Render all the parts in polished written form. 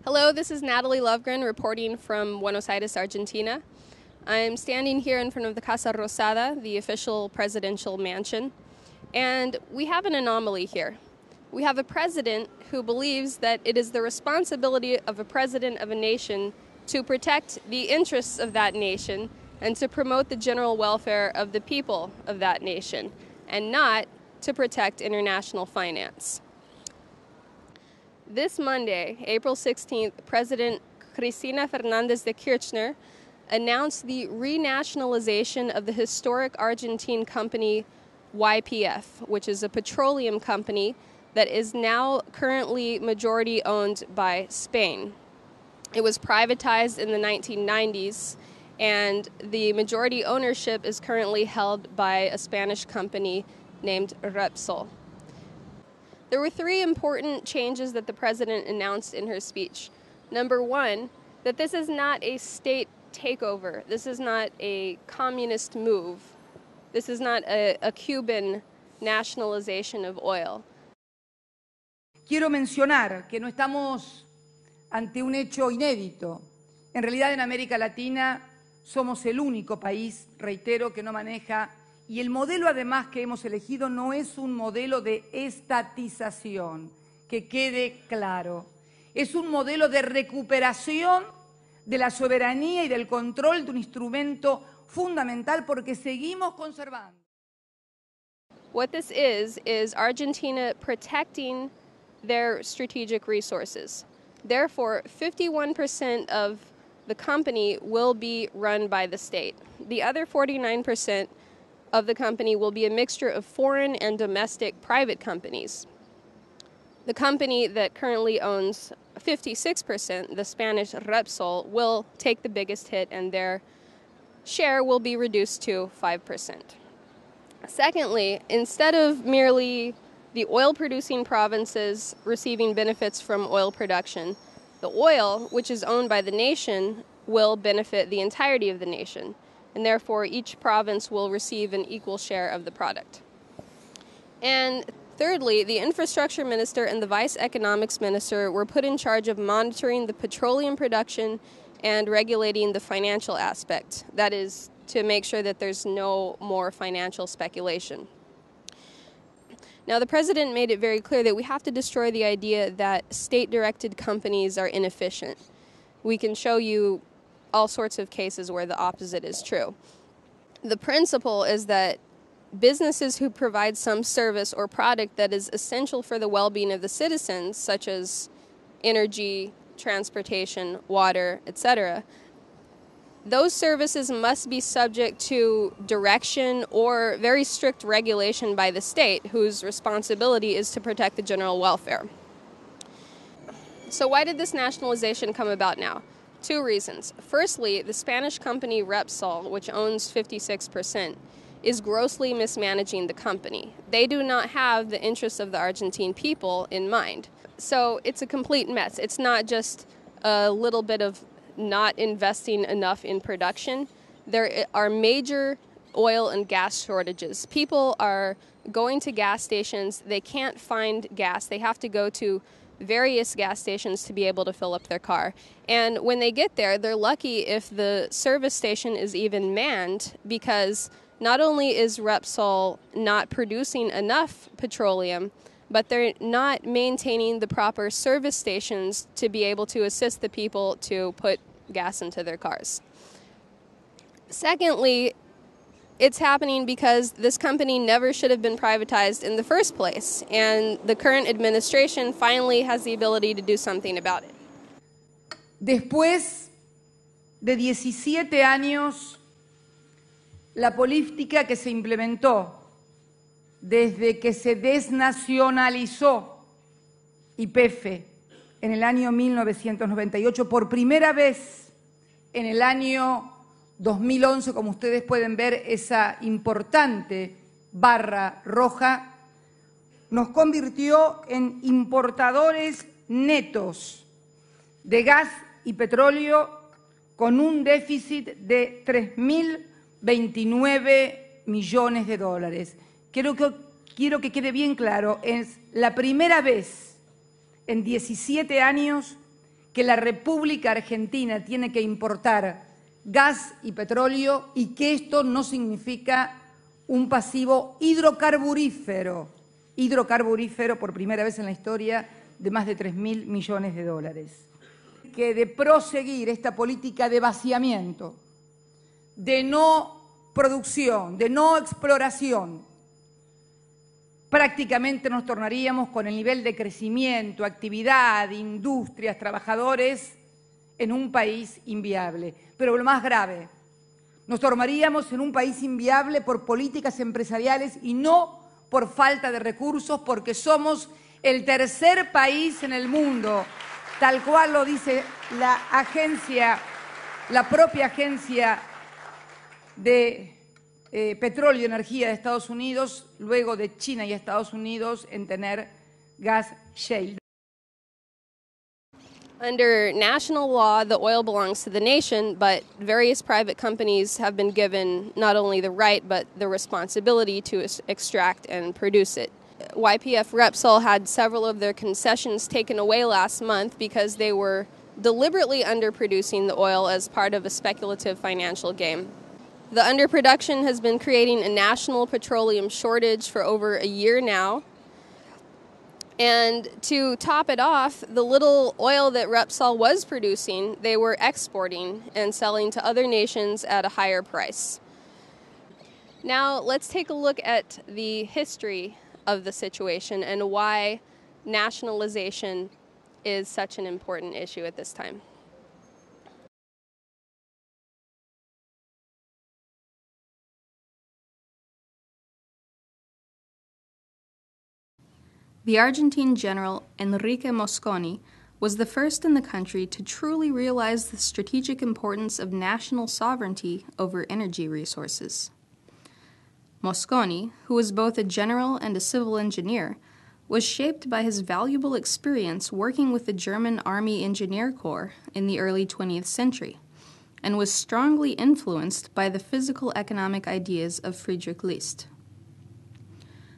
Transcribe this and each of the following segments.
Hello, this is Natalie Lovegren reporting from Buenos Aires, Argentina. I'm standing here in front of the Casa Rosada, the official presidential mansion, and we have an anomaly here. We have a president who believes that it is the responsibility of a president of a nation to protect the interests of that nation and to promote the general welfare of the people of that nation, and not to protect international finance. This Monday, April 16th, President Cristina Fernández de Kirchner announced the renationalization of the historic Argentine company YPF, which is a petroleum company that is now currently majority owned by Spain. It was privatized in the 1990s, and the majority ownership is currently held by a Spanish company named Repsol. There were three important changes that the president announced in her speech. Number one, that this is not a state takeover. This is not a communist move. This is not a Cuban nationalization of oil. Quiero mencionar que no estamos ante un hecho inédito. En realidad, en América Latina somos el único país, reitero, que no maneja, y el modelo además que hemos elegido no es un modelo de estatización, que quede claro. Es un modelo de recuperación de la soberanía y del control de un instrumento fundamental porque seguimos conservando. What this is Argentina protecting their strategic resources. Therefore, 51% of the company will be run by the state. The other 49% of the company will be a mixture of foreign and domestic private companies. The company that currently owns 56%, the Spanish Repsol, will take the biggest hit, and their share will be reduced to 5%. Secondly, instead of merely the oil-producing provinces receiving benefits from oil production, the oil, which is owned by the nation, will benefit the entirety of the nation, and therefore each province will receive an equal share of the product. And thirdly, the infrastructure minister and the vice economics minister were put in charge of monitoring the petroleum production and regulating the financial aspect. That is, to make sure that there's no more financial speculation. Now, the president made it very clear that we have to destroy the idea that state-directed companies are inefficient. We can show you all sorts of cases where the opposite is true. The principle is that businesses who provide some service or product that is essential for the well-being of the citizens, such as energy, transportation, water, etc., those services must be subject to direction or very strict regulation by the state, whose responsibility is to protect the general welfare. So why did this nationalization come about now? Two reasons. Firstly, the Spanish company Repsol, which owns 56%, is grossly mismanaging the company. They do not have the interests of the Argentine people in mind. So it's a complete mess. It's not just a little bit of not investing enough in production. There are major oil and gas shortages. People are going to gas stations. They can't find gas. They have to go to various gas stations to be able to fill up their car. And when they get there, they're lucky if the service station is even manned, because not only is Repsol not producing enough petroleum, but they're not maintaining the proper service stations to be able to assist the people to put gas into their cars. Secondly, it's happening because this company never should have been privatized in the first place, and the current administration finally has the ability to do something about it. Después de 17 años, la política que se implementó desde que se desnacionalizó YPF en el año 1998, por primera vez en el año 2011, como ustedes pueden ver, esa importante barra roja, nos convirtió en importadores netos de gas y petróleo con un déficit de 3.029 millones de dólares. Quiero que quede bien claro, es la primera vez en 17 años que la República Argentina tiene que importar gas y petróleo y que esto no significa un pasivo hidrocarburífero por primera vez en la historia de más de 3.000 millones de dólares. Que de proseguir esta política de vaciamiento, de no producción, de no exploración, prácticamente nos tornaríamos con el nivel de crecimiento, actividad, industrias, trabajadores en un país inviable. Pero lo más grave, nos tornaríamos en un país inviable por políticas empresariales y no por falta de recursos, porque somos el tercer país en el mundo, tal cual lo dice la propia agencia de petróleo y energía de Estados Unidos, luego de China y Estados Unidos, en tener gas shale. Under national law, the oil belongs to the nation, but various private companies have been given not only the right, but the responsibility to extract and produce it. YPF Repsol had several of their concessions taken away last month because they were deliberately underproducing the oil as part of a speculative financial game. The underproduction has been creating a national petroleum shortage for over a year now. And to top it off, the little oil that Repsol was producing, they were exporting and selling to other nations at a higher price. Now, let's take a look at the history of the situation and why nationalization is such an important issue at this time. The Argentine general Enrique Mosconi was the first in the country to truly realize the strategic importance of national sovereignty over energy resources. Mosconi, who was both a general and a civil engineer, was shaped by his valuable experience working with the German Army Engineer Corps in the early 20th century, and was strongly influenced by the physical economic ideas of Friedrich List.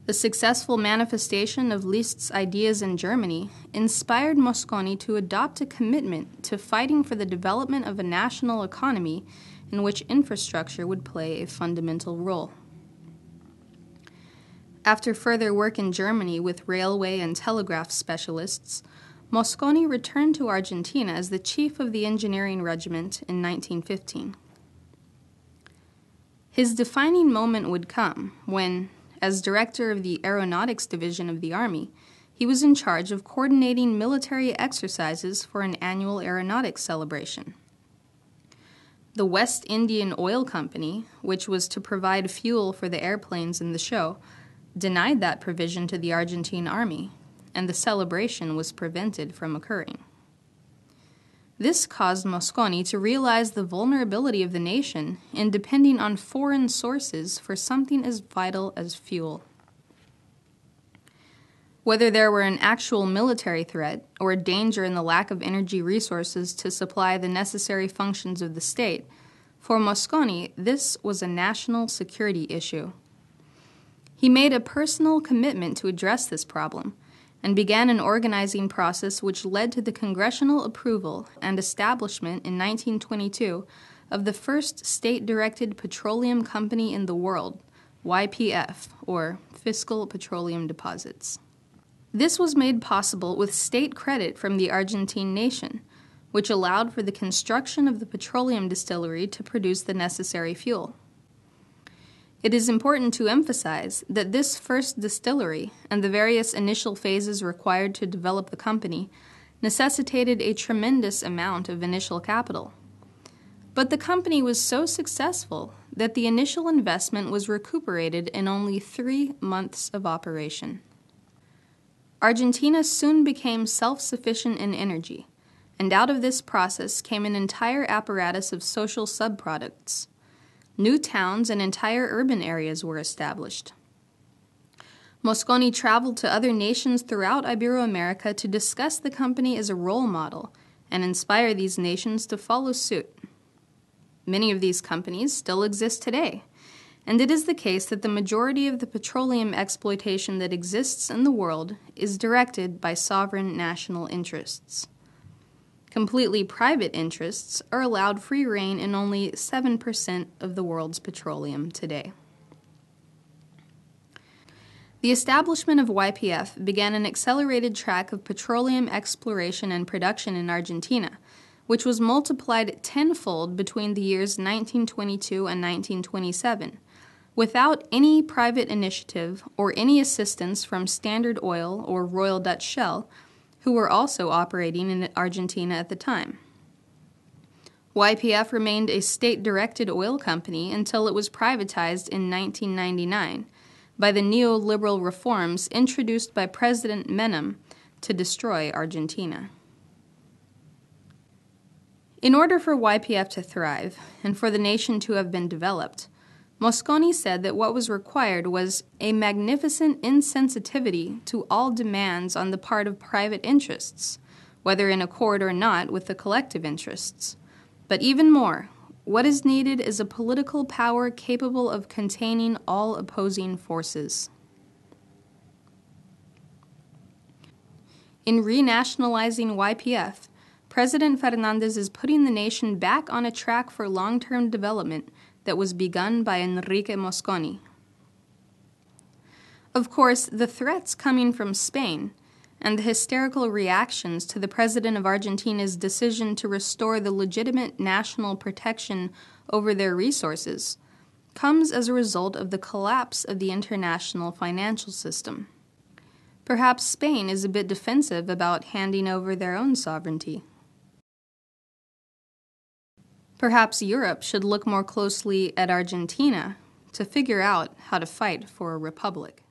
The successful manifestation of List's ideas in Germany inspired Mosconi to adopt a commitment to fighting for the development of a national economy in which infrastructure would play a fundamental role. After further work in Germany with railway and telegraph specialists, Mosconi returned to Argentina as the chief of the engineering regiment in 1915. His defining moment would come when, as director of the Aeronautics Division of the Army, he was in charge of coordinating military exercises for an annual aeronautics celebration. The West Indian Oil Company, which was to provide fuel for the airplanes in the show, denied that provision to the Argentine Army, and the celebration was prevented from occurring. This caused Mosconi to realize the vulnerability of the nation in depending on foreign sources for something as vital as fuel. Whether there were an actual military threat or a danger in the lack of energy resources to supply the necessary functions of the state, for Mosconi, this was a national security issue. He made a personal commitment to address this problem and began an organizing process which led to the congressional approval and establishment in 1922 of the first state-directed petroleum company in the world, YPF, or Fiscal Petroleum Deposits. This was made possible with state credit from the Argentine nation, which allowed for the construction of the petroleum distillery to produce the necessary fuel. It is important to emphasize that this first distillery and the various initial phases required to develop the company necessitated a tremendous amount of initial capital. But the company was so successful that the initial investment was recuperated in only 3 months of operation. Argentina soon became self-sufficient in energy, and out of this process came an entire apparatus of social subproducts. New towns and entire urban areas were established. Mosconi traveled to other nations throughout Iberoamerica to discuss the company as a role model and inspire these nations to follow suit. Many of these companies still exist today, and it is the case that the majority of the petroleum exploitation that exists in the world is directed by sovereign national interests. Completely private interests are allowed free rein in only 7% of the world's petroleum today. The establishment of YPF began an accelerated track of petroleum exploration and production in Argentina, which was multiplied tenfold between the years 1922 and 1927, without any private initiative or any assistance from Standard Oil or Royal Dutch Shell, who were also operating in Argentina at the time. YPF remained a state-directed oil company until it was privatized in 1999 by the neoliberal reforms introduced by President Menem to destroy Argentina. In order for YPF to thrive and for the nation to have been developed, Mosconi said that what was required was a magnificent insensitivity to all demands on the part of private interests, whether in accord or not with the collective interests. But even more, what is needed is a political power capable of containing all opposing forces. In renationalizing YPF, President Fernandez is putting the nation back on a track for long-term development that was begun by Enrique Mosconi. Of course, the threats coming from Spain and the hysterical reactions to the President of Argentina's decision to restore the legitimate national protection over their resources comes as a result of the collapse of the international financial system. Perhaps Spain is a bit defensive about handing over their own sovereignty. Perhaps Europe should look more closely at Argentina to figure out how to fight for a republic.